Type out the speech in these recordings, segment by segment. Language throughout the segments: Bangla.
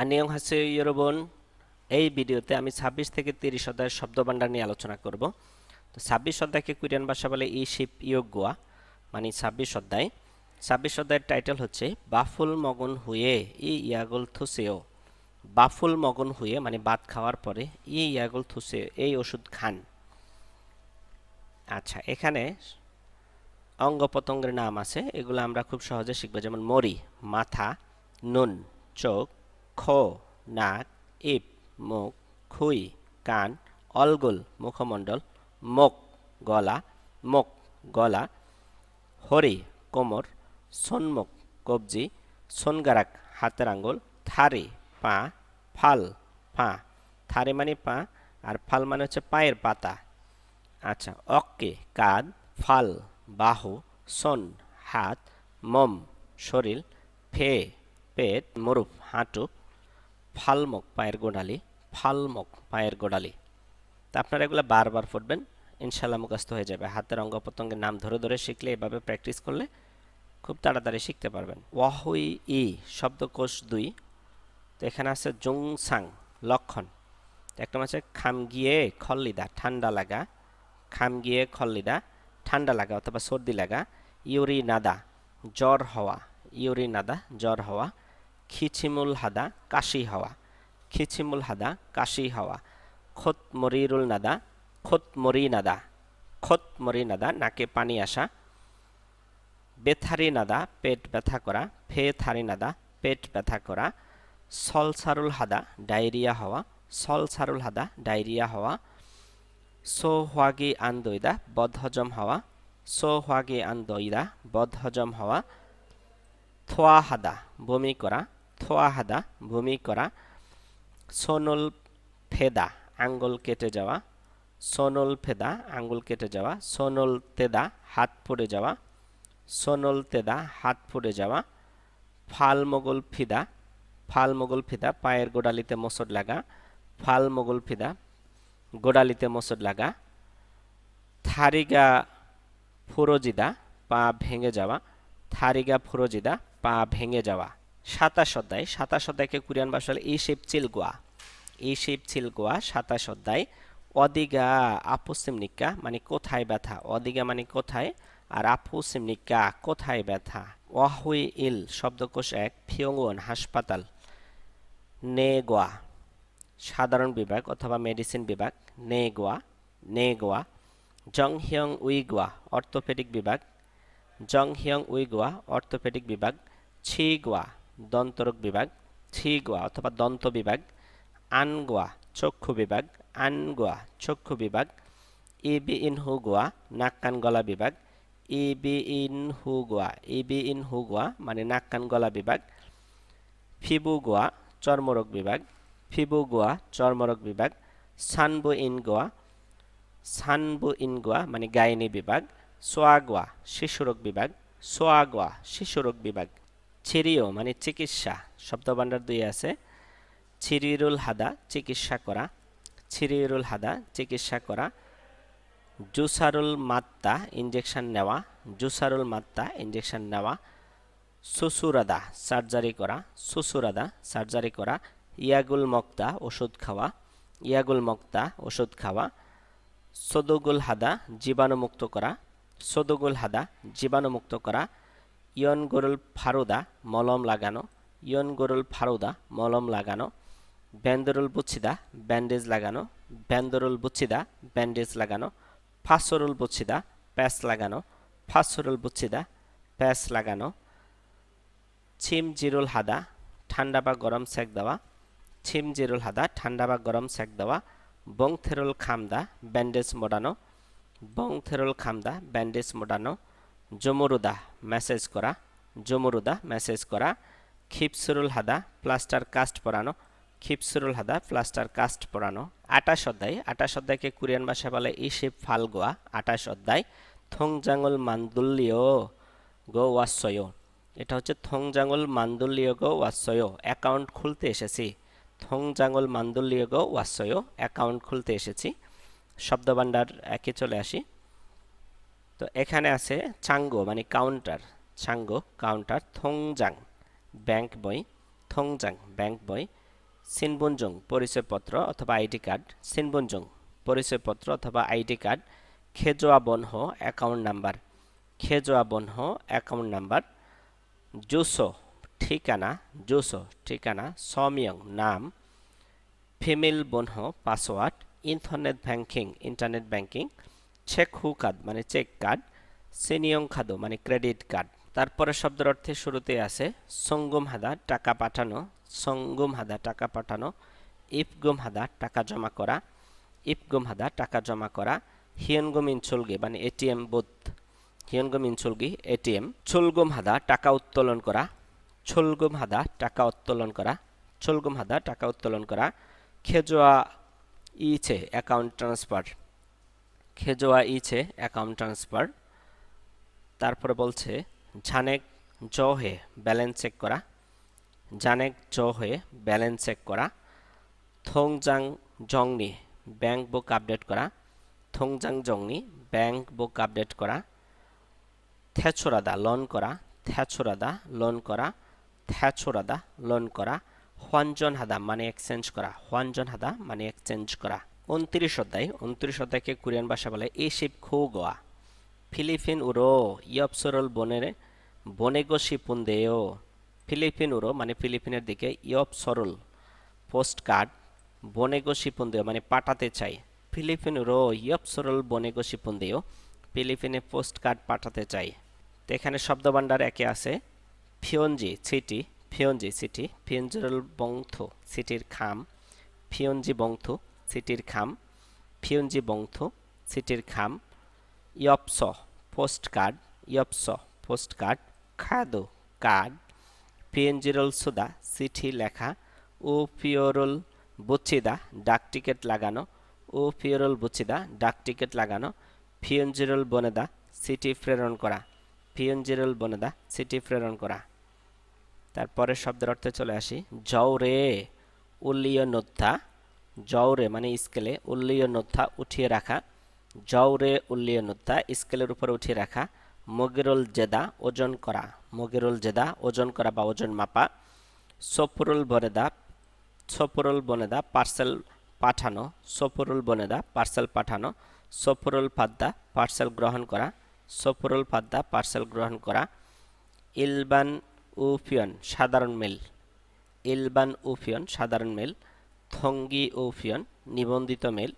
안녕하세요 여러분। এই ভিডিওতে আমি 26 থেকে 30 অধ্যায়ের শব্দভাণ্ডার নিয়ে আলোচনা করব। তো 26 অধ্যায়কে কোরিয়ান ভাষা বলে ইশিপ ইয়োগুয়া, মানে 26 অধ্যায়। 26 অধ্যায়ের টাইটেল হচ্ছে বাফুল মগন হুয়ে ই ইয়াগুল থুসেও। বাফুল মগন হুয়ে মানে ভাত খাওয়ার পরে ই ইয়াগুল থুসে এই ওষুধ খান। আচ্ছা, এখানে অঙ্গ প্রত্যঙ্গের নাম আছে, এগুলো আমরা খুব সহজে শিখব। যেমন মরি মাথা, নুন চোখ, খো নাক, ইপ মুখ, খুই কান, অলগুল মুখমণ্ডল, মুখ গলা, মুখ গলা, হরি কোমর, সন্মুখ কবজি, সোনগারাক হাতের আঙ্গুল, থারি পা, ফাল পা। থারি মানে পা আর ফাল মানে হচ্ছে পায়ের পাতা। আচ্ছা, অক্কে কাঁধ, ফাল বাহু, সোন হাত, মম শরীর, ফে পেট, মরুফ হাঁটু, ফালমুখ পায়ের গোড়ালি, ফালমুখ পায়ের গোড়ালি। তা আপনারা এগুলো বারবার পড়বেন, ইনশাল্লাহ মুখস্থ হয়ে যাবে। হাতের অঙ্গ প্রত্যঙ্গের নাম ধরে ধরে শিখলে, এভাবে প্র্যাকটিস করলে খুব তাড়াতাড়ি শিখতে পারবেন। ওয়াহুই ই শব্দকোষ 2। তো এখানে আছে জুংসাং লক্ষণ। তো একটা আছে খামগিয়ে খল্লিদা ঠান্ডা লাগা, খামগিয়ে খল্লিদা ঠান্ডা লাগা অথবা সর্দি লাগা, ইউরি নাদা জ্বর হওয়া, ইউরি নাদা জ্বর হওয়া, খিচিমুল হাদা কাশি হওয়া, খিচিমুল হাদা কাশি হওয়া, খোত মরিরুল নাদা খোত মরি নাদা, খোত মরি নাদা নাকে পানি আসা, বেথারি নাদা পেট ব্যথা করা, ফে থারি নাদা পেট ব্যথা করা, সলসারুল হাদা ডায়রিয়া হওয়া, সলসারুল হাদা ডায়রিয়া হওয়া, সো হোয়াগি আন্দইদা বদহজম হওয়া, সো হোয়াগি আন্দইদা বদহজম হওয়া, থোয়া হাদা বমি করা, থোয়া হাদা বমি করা, সোনল ফেদা আঙ্গুল কেটে যাওয়া, সোনল ফেদা আঙ্গুল কেটে যাওয়া, সোনল তেদা হাত পুড়ে যাওয়া, সোনল তেদা হাত পুড়ে যাওয়া, ফাল মোগল ফিদা, ফাল মোগল ফিদা পায়ের গোড়ালিতে মোচড় লাগা, ফাল মোগল ফিদা গোড়ালিতে মোচড় লাগা, থারিগা ফুরোজিদা পা ভেঙে যাওয়া, থারিগা ফুরোজিদা পা ভেঙে যাওয়া। 27 অধ্যায়, 27 অধ্যায়কে কোরিয়ান ভাষায় ইশিপ চিলগোয়া, ইশিপ চিলগোয়া 27 অধ্যায়। অদিগা আপুসিমনিকা মানে কোথায় ব্যথা, অদিগা মানে কোথায়, আর আপুসিমনিকা কোথায় ব্যথা। ওয়াহুই ইল শব্দকোষ 1, ফিয়ংওন হাসপাতাল, নেগোয়া সাধারণ বিভাগ অথবা মেডিসিন বিভাগ, নেগোয়া নেগোয়া, জংহিয়ং উইগোয়া অর্থোপেডিক বিভাগ, জংহিয়ং উইগোয়া অর্থোপেডিক বিভাগ, ছিগোয়া দন্তরোগ বিভাগ, ছিগোয়া অথবা দন্ত বিভাগ, আনগোয়া চক্ষু বিভাগ, আনগোয়া চক্ষু বিভাগ, ইবি ইন হুগোয়া নাক কান গলা বিভাগ, ইবি ইন হুগোয়া, ইবি ইন হুগোয়া মানে নাক কান গলা বিভাগ, ফিবুগোয়া চর্মরোগ বিভাগ, ফিবুগোয়া চর্মরোগ বিভাগ, সানবু ইনগোয়া, সানবু ইনগোয়া মানে গাইনি বিভাগ, সোয়াগোয়া শিশুরোগ বিভাগ, সোয়াগোয়া শিশুরোগ বিভাগ। ছিরিও মানে চিকিৎসা, শব্দভাণ্ডার 2 আছে। ছিরিরুল হাদা চিকিৎসা করা, ছিরিরুল হাদা চিকিৎসা করা, জুসারুল মাত্তা ইনজেকশন নেওয়া, জুসারুল মাত্তা ইনজেকশন নেওয়া, সুসুরাদা সার্জারি করা, সুসুরাদা সার্জারি করা, ইয়াগুল মক্তা ওষুধ খাওয়া, ইয়াগুল মক্তা ওষুধ খাওয়া, সদুগুল হাদা জীবাণুমুক্ত করা, সদুগুল হাদা জীবাণুমুক্ত করা, ইয়ন গরুল ফারুদা মলম লাগানো, ইয়ন গরুল ফারুদা মলম লাগানো, ব্যান্দরুল বুচ্ছিদা ব্যান্ডেজ লাগানো, ব্যান্দরুল বুচ্ছিদা ব্যান্ডেজ লাগানো, ফাসরুল বুচ্ছিদা প্যাচ লাগানো, ফাসরুল বুচ্ছিদা প্যাচ লাগানো, ছিম জিরুল হাদা ঠান্ডা বা গরম সেক দেওয়া, ছিম জিরুল হাদা ঠান্ডা বা গরম সেক দেওয়া, বংথেরুল খামদা ব্যান্ডেজ মোড়ানো, বংথেরুল খামদা ব্যান্ডেজ মোড়ানো, জমরুদা ম্যাসেজ করা, জমরুদা ম্যাসেজ করা, খিপসুরুল হাদা প্লাস্টার কাস্ট পরানো, খিপসুরুল হাদা প্লাস্টার কাস্ট পরানো। 28 অধ্যায়, 28 অধ্যায়কে কোরিয়ান ভাষায় বলে ইশিপ ফালগোয়া। 28 অধ্যায় থংজাঙ্গল মান্দুল্লিও গো ওয়াসয়, এটা হচ্ছে থংজাঙ্গল মান্দুল্লিও গো ওয়াসয় অ্যাকাউন্ট খুলতে এসেছি, থংজাঙ্গল মান্দুল্লিও গো ওয়াসয় অ্যাকাউন্ট খুলতে এসেছি। শব্দভাণ্ডার একে চলে আসি। তো এখানে আছে চাঙ্গো মানে কাউন্টার, চাঙ্গো কাউন্টার, থংজাং ব্যাংক বই, থংজাং ব্যাংক বই, সিনবুনজং পরিচয়পত্র অথবা আইডি কার্ড, সিনবুনজং পরিচয়পত্র অথবা আইডি কার্ড, খেজোয়া বনহো অ্যাকাউন্ট নাম্বার, খেজোয়া বনহো অ্যাকাউন্ট নাম্বার, জুসো ঠিকানা, জুসো ঠিকানা, সমিয়ং নাম, ফিমেল বনহো পাসওয়ার্ড, ইন্টারনেট ব্যাংকিং, চেক হু কার্ড মানে চেক কার্ড, সিনিয়ং খাদো মানে ক্রেডিট কার্ড। তারপরে শব্দের অর্থে শুরুতে আছে সঙ্গম হাদা টাকা পাঠানো, সঙ্গম হাদা টাকা পাঠানো, ইপগুম হাদা টাকা জমা করা, ইপগুম হাদা টাকা জমা করা, হিয়নগুম ইনচুলগে মানে এটিএম বুথ, হিয়নগুম ইনচুলগি এটিএম, চুলগুম হাদা টাকা উত্তোলন করা, চুলগুম হাদা টাকা উত্তোলন করা, চুলগুম হাদা টাকা উত্তোলন করা, খেজোয়া ইছে অ্যাকাউন্ট ট্রান্সফার, খেজোয়া ইছে অ্যাকাউন্ট ট্রান্সফার। তারপরে বলছে ঝানেক জ হয়ে ব্যালেন্স চেক করা, জানেক জ হয়ে ব্যালেন্স চেক করা, থংজাং জংনি ব্যাংক বুক আপডেট করা, থংজাং জংনি ব্যাংক বুক আপডেট করা, থ্যাচোরাদা লোন করা, থ্যাচোরাদা লোন করা, থ্যাচোরাদা লোন করা, হওয়ানজন হাদা মানে এক্সচেঞ্জ করা, হওয়ানজন হাদা মানে এক্সচেঞ্জ করা। 29 অধ্যায়কে কোরিয়ান ভাষা বলে ইশিপ খু গোয়া, 필리핀 우로 ইয়পসরল বনেগো শিপুন্দেও, ফিলিপিন উরো মানে ফিলিপিনের দিকে, ইয়পসরল পোস্ট কার্ড, বনেগো শিপুন্দেও মানে পাঠাতে চাই, ফিলিপিন উরো ইয়পসরল বনেগো শিপুন্দেও, ফিলিপিনে পোস্ট কার্ড পাঠাতে চাই। তো এখানে শব্দভাণ্ডার একে আছে ফিয়নজি সিটি, ফিয়নজি সিটি, ফিয়নজরল বংথু সিটির খাম, ফিয়নজি বংথু সিটির খাম, ফিয়নজি বংথু সিটির খাম, ইয়পস পোস্ট কার্ড, ইয়পস পোস্ট কার্ড, খাদো কার্ড, পিএনজিরল সুদা চিঠি লেখা, ও পিওরল বুচিদা ডাক টিকিট লাগানো, ও পিওরল বুচিদা ডাক টিকিট লাগানো, পিএনজিরল বনেদা চিঠি প্রেরণ করা, পিএনজিরল বনেদা চিঠি প্রেরণ করা। তারপরে শব্দের অর্থে চলে আসি জৌরে উল্লিয় নোথা, জৌরে মানে স্কেলে, উল্লিয় নোথা উঠিয়ে রাখা, জৌরে উল্লিয় নোথা স্কেলের উপরে উঠিয়ে রাখা, মগিরুল জেদা ওজন করা, মগিরুল জেদা ওজন করা বা ওজন মাপা, সপুরুল বনেদা, সপুরুল বনেদা পার্সেল পাঠানো, সপুরুল বনেদা পার্সেল পাঠানো, সপুরুল পাদ্দা পার্সেল গ্রহণ করা, সপুরুল পাদ্দা পার্সেল গ্রহণ করা, ইলবান উফিয়ন সাধারণ মেল, ইলবান উফিয়ন সাধারণ মেল, থঙ্গি উফিয়ন নিবন্ধিত মেল,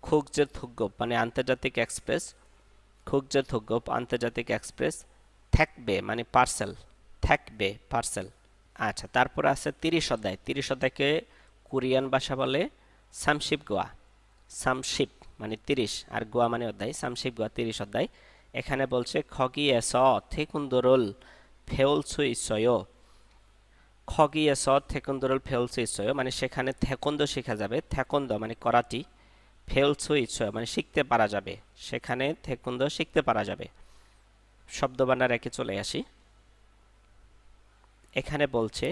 খুকজে থুগ্গপ মানে আন্তর্জাতিক এক্সপ্রেস, খুকজে থুগ্গপ আন্তর্জাতিক এক্সপ্রেস, থাকবে মানে পার্সেল, থাকবে পার্সেল। আচ্ছা, তারপর আছে 30 অধ্যায়, 30 অধ্যায়কে কোরিয়ান ভাষা বলে সামশিপ গোয়া, সামশিপ মানে 30 আর গোয়া মানে অধ্যায়, সামশিপ গোয়া 30 অধ্যায়। এখানে বলছে খগিয়েস থেকুন্দরল ফেউলসু ইসয়, খগিয়েস থেকুন্দরল ফেউলসু ইসয় মানে সেখানে থেকন্দ শেখা যাবে, থেকন্দ মানে করাটি, ফেউলসু ইসয় মানে শিখতে পারা যাবে, সেখানে থেকুন্দ শিখতে পারা যাবে। শব্দভাণ্ডার একে চলে আসি। এখানে বলছে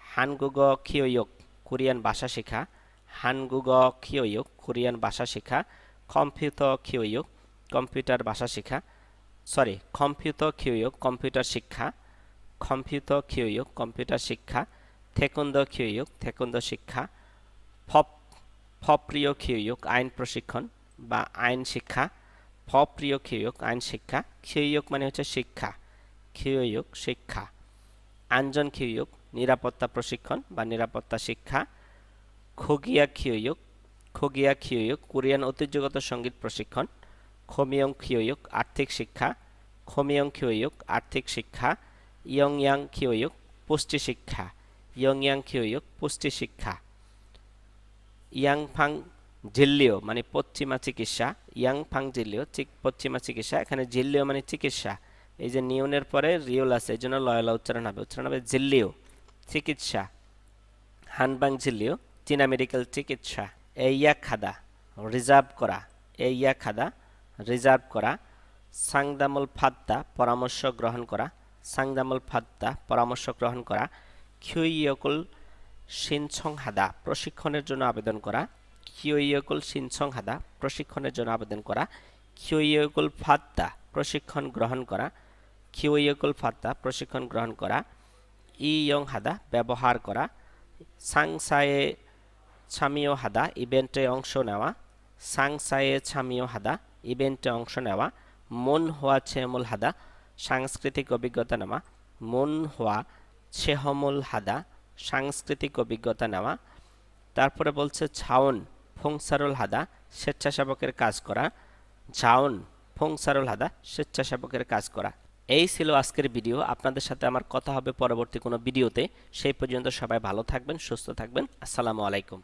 হানগুগ খিওয়ক কোরিয়ান ভাষা শেখা, হানগুগ খিওয়ক কোরিয়ান ভাষা শেখা, কম্পিউটার খিওয়ক কম্পিউটার ভাষা শেখা, সরি কম্পিউটার খিওয়ক কম্পিউটার শিক্ষা, কম্পিউটার খিওয়ক কম্পিউটার শিক্ষা, থেকুন্দ খিওয়ক থেকুন্দ শিক্ষা, ফপ্রিয় খিওয়ক আইন প্রশিক্ষণ বা আইন শিক্ষা, ফপ্রিয় খিওয়ক আইন শিক্ষা, খিওয়ক মানে হচ্ছে শিক্ষা, খিওয়ক শিক্ষা, আঞ্জন খিওয়ক নিরাপত্তা প্রশিক্ষণ বা নিরাপত্তা শিক্ষা, খগিয়া খিওয়ক, খগিয়া খিওয়ক কোরিয়ান ঐতিহ্যগত সঙ্গীত প্রশিক্ষণ, খমিয়ং খিওয়ক আর্থিক শিক্ষা, খমিয়ং খিওয়ক আর্থিক শিক্ষা, ইয়ংয়াং খিওয়ক পুষ্টি শিক্ষা, ইয়ংয়াং খিওয়ক পুষ্টি শিক্ষা, ইয়াংফাং জিল্লিও মানে পশ্চিমা চিকিৎসা, ইয়াংফাং জিল্লিও পশ্চিমা চিকিৎসা, এখানে জিল্লিও মানে চিকিৎসা, এই যে নিয়নের পরে রিওল আছে এই জন্য লয়লা উচ্চারণ হবে জিল্লিও চিকিৎসা, হানবাং জিল্লিও চীনা মেডিকেল চিকিৎসা, এইয়া খাদা রিজার্ভ করা, এইয়া খাদা রিজার্ভ করা, সাংদামুল ফাদ্দা পরামর্শ গ্রহণ করা, সাংদামুল ফাদ্দা পরামর্শ গ্রহণ করা, খিউইয়কুল সিনছং হাদা প্রশিক্ষণের জন্য আবেদন করা, খিউইয়কুল সিনছং হাদা প্রশিক্ষণের জন্য আবেদন করা, খিউইয়কুল ফাদ্দা প্রশিক্ষণ গ্রহণ করা, খিউইয়কুল ফাদ্দা প্রশিক্ষণ গ্রহণ করা, ইয়ং হাদা ব্যবহার করা, সাংসায়ে ছামিও হাদা ইভেন্টে অংশ নেওয়া, সাংসায়ে ছামিও হাদা ইভেন্টে অংশ নেওয়া, মন হওয়া ছেমুল হাদা সাংস্কৃতিক অভিজ্ঞতা নেওয়া, মন হওয়া ছেহমুল হাদা সাংস্কৃতিক অভিজ্ঞতা নেওয়া। তারপরে বলছে ঝাউন ফংসারুল হাদা স্বেচ্ছাসেবকের কাজ করা, ঝাউন ফংসারুল হাদা স্বেচ্ছাসেবকের কাজ করা। এই ছিল আজকের ভিডিও। আপনাদের সাথে আমার কথা হবে পরবর্তী কোনো ভিডিওতে। সেই পর্যন্ত সবাই ভালো থাকবেন, সুস্থ থাকবেন। আসসালামু আলাইকুম।